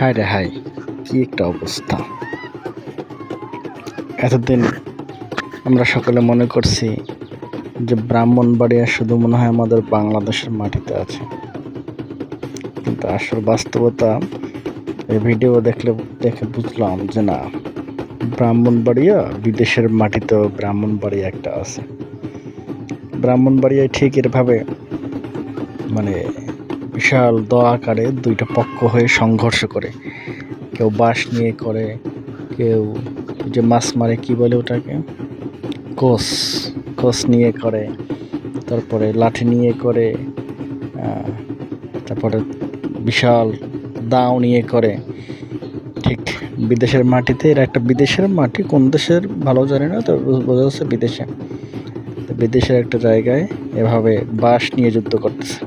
হায় রে হায়, কি একটা অবস্থা! এতদিন আমরা সকলে মনে করছি যে ব্রাহ্মণবাড়িয়া শুধু মনে হয় আমাদের বাংলাদেশের মাটিতে আছে, কিন্তু আসল বাস্তবতা এই ভিডিও দেখে বুঝলাম যে না, ব্রাহ্মণবাড়িয়া বিদেশের মাটিতেও ব্রাহ্মণবাড়িয়া একটা আছে। ব্রাহ্মণবাড়িয়ায় ঠিক এরভাবে মানে বিশাল দ আকারে দুইটা পক্ষ হয়ে সংঘর্ষ করে, কেউ বাঁশ নিয়ে করে, কেউ যে মাছ মারে কি বলে ওটাকে, কোস নিয়ে করে, তারপরে লাঠি নিয়ে করে, তারপরে বিশাল দাও নিয়ে করে। ঠিক বিদেশের মাটিতে, এরা একটা বিদেশের মাটি, কোন দেশের ভালো জানি না, তো বোঝা যাচ্ছে বিদেশের একটা জায়গায় এভাবে বাঁশ নিয়ে যুদ্ধ করতেছে।